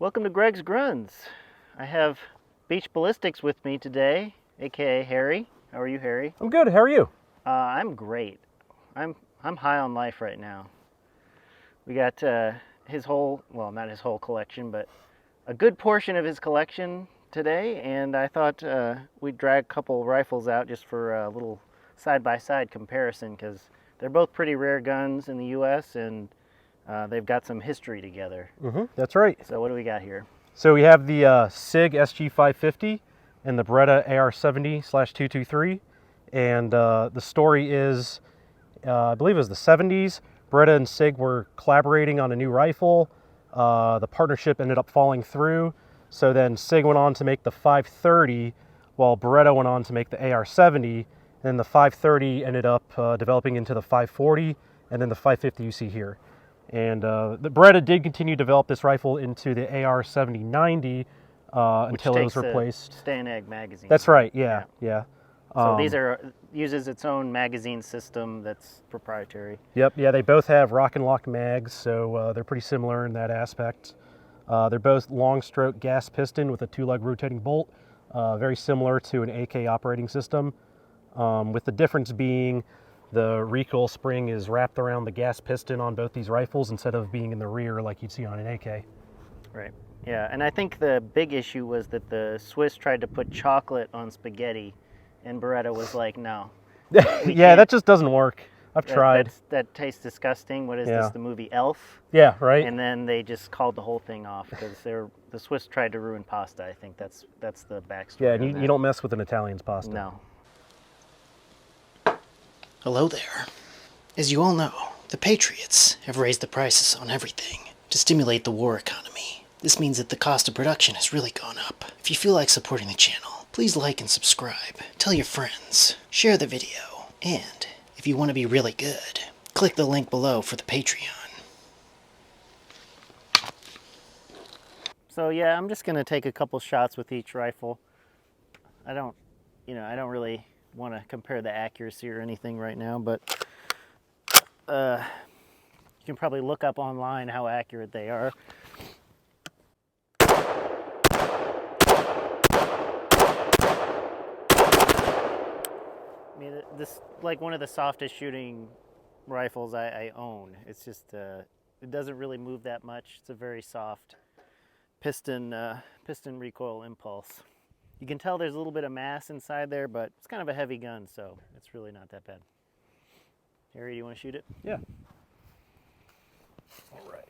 Welcome to Greg's Gruns. I have Beach Ballistics with me today, aka Harry. How are you, Harry? I'm good. How are you? I'm great. I'm high on life right now. We got his whole, well, not his whole collection, but a good portion of his collection today, and I thought we'd drag a couple rifles out just for a little side-by-side comparison, because they're both pretty rare guns in the U.S., and they've got some history together. That's right. So what do we got here? So we have the SIG SG550 and the Beretta AR70/223, and the story is, I believe it was the 70s. Beretta and SIG were collaborating on a new rifle. The partnership ended up falling through, so then SIG went on to make the 530, while Beretta went on to make the AR70. Then the 530 ended up developing into the 540, and then the 550 you see here. And the Beretta did continue to develop this rifle into the AR70-90 until it was replaced. Stanag magazine. That's right. Yeah. So these uses its own magazine system that's proprietary. Yep. Yeah, they both have rock and lock mags, so they're pretty similar in that aspect. They're both long stroke gas piston with a 2-lug rotating bolt, very similar to an AK operating system, with the difference being the recoil spring is wrapped around the gas piston on both these rifles instead of being in the rear like you'd see on an AK. Right. Yeah, and I think the big issue was that the Swiss tried to put chocolate on spaghetti, and Beretta was like, no. Yeah, that just doesn't work. I've tried. That tastes disgusting. What is this, the movie Elf? Yeah, right. And then they just called the whole thing off because the Swiss tried to ruin pasta. I think that's the backstory. Yeah, and you don't mess with an Italian's pasta. No. Hello there. As you all know, the Patriots have raised the prices on everything to stimulate the war economy. This means that the cost of production has really gone up. If you feel like supporting the channel, please like and subscribe, tell your friends, share the video, and if you want to be really good, click the link below for the Patreon. So yeah, I'm just gonna take a couple shots with each rifle. I don't really want to compare the accuracy or anything right now, but you can probably look up online how accurate they are. I mean, this is like one of the softest shooting rifles I own. It's just it doesn't really move that much. It's a very soft piston recoil impulse. You can tell there's a little bit of mass inside there, but it's kind of a heavy gun, so it's really not that bad. Harry, do you want to shoot it? Yeah. All right.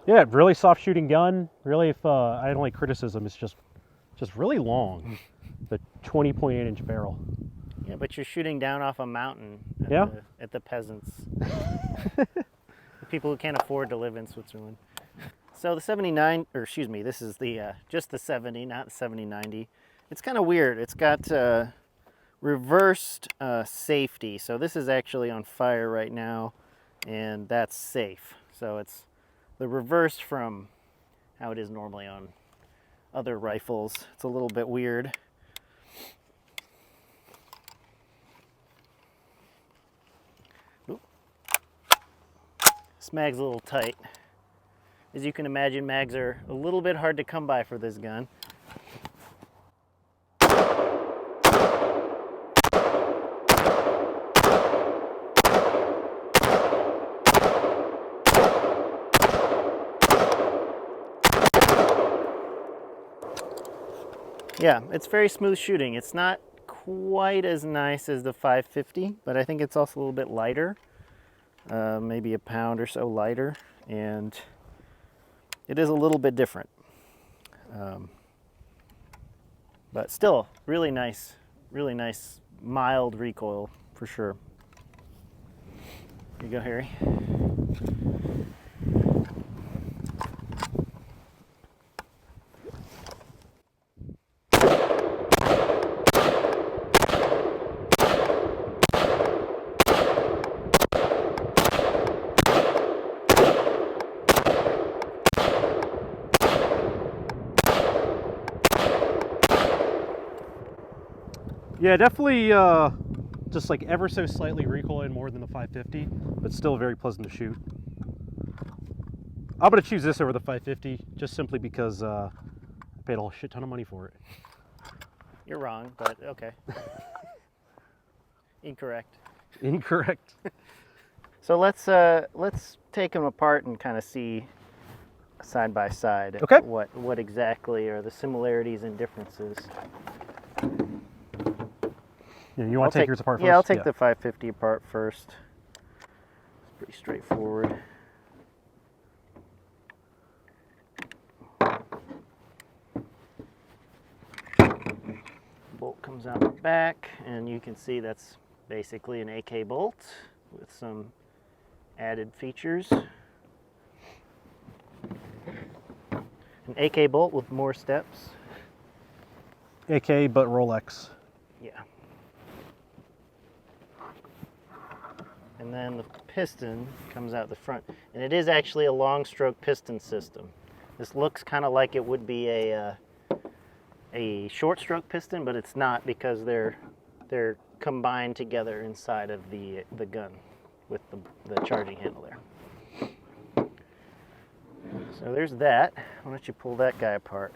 Yeah, really soft shooting gun. Really, if I had only criticism, it's just really long. The 20.8 inch barrel. Yeah, but you're shooting down off a mountain at the peasants. The people who can't afford to live in Switzerland. So the 79, or excuse me, this is the just the 70, not the 70-90. It's kind of weird. It's got reversed safety. So this is actually on fire right now, and that's safe. So it's the reverse from how it is normally on other rifles. It's a little bit weird. Oop. This mag's a little tight. As you can imagine, mags are a little bit hard to come by for this gun. Yeah, it's very smooth shooting. It's not quite as nice as the 550, but I think it's also a little bit lighter, maybe a pound or so lighter, and it is a little bit different. But still, really nice mild recoil for sure. Here you go, Harry. Yeah, definitely just like ever so slightly recoiling more than the 550, but still very pleasant to shoot. I'm going to choose this over the 550 just simply because I paid a shit ton of money for it. You're wrong, but okay. Incorrect. Incorrect. So let's take them apart and kind of see side by side. Okay. What exactly are the similarities and differences? Yeah, you want to take yours apart first? Yeah, I'll take the 550 apart first. It's pretty straightforward. Bolt comes out the back, and you can see that's basically an AK bolt with some added features. An AK bolt with more steps. AK, but Rolex. Yeah. And then the piston comes out the front. And it is actually a long stroke piston system. This looks kind of like it would be a short stroke piston, but it's not because they're combined together inside of the gun with the charging handle there. So there's that. Why don't you pull that guy apart?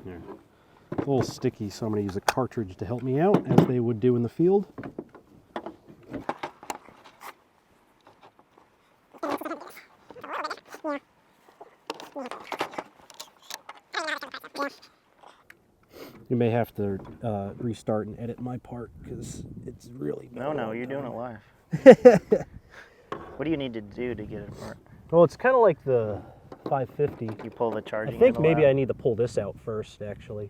There. A little sticky, so I'm going to use a cartridge to help me out, as they would do in the field. You may have to restart and edit my part because it's really bad. No, you're doing it live. What do you need to do to get it apart? Well, it's kind of like the 550. You pull the charging I think handle maybe out? I need to pull this out first, actually.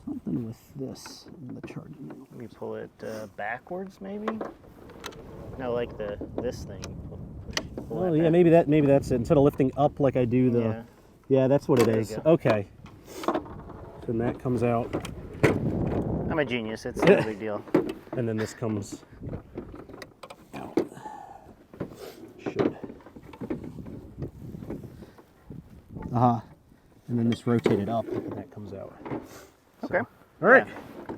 Something with this in the charging handle. You pull it backwards, maybe? No, like this thing. Pull Oh that yeah, back. maybe that's it. Instead of lifting up like I do the. Yeah. Yeah, that's what it There you is. go. Okay. Then that comes out, I'm a genius. It's no big deal. and then this comes out. Should. And then this rotated up, and that comes out. Okay. All right.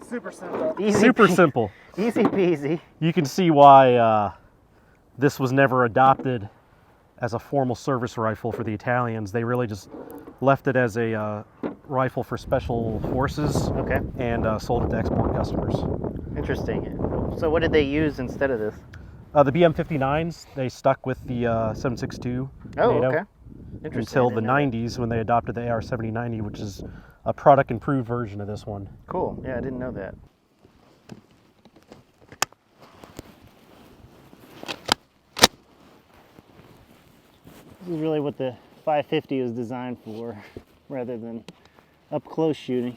Super simple. Easy Super simple. Easy peasy. You can see why this was never adopted as a formal service rifle for the Italians. They really just left it as a rifle for special forces Okay. and sold it to export customers. Interesting. So what did they use instead of this? The BM-59s, they stuck with the 7.62 Oh, NATO okay. Interesting. until I the didn't know that. 90s when they adopted the AR70-90, which is a product improved version of this one. Cool. Yeah, I didn't know that. This is really what the 550 was designed for, rather than up close shooting.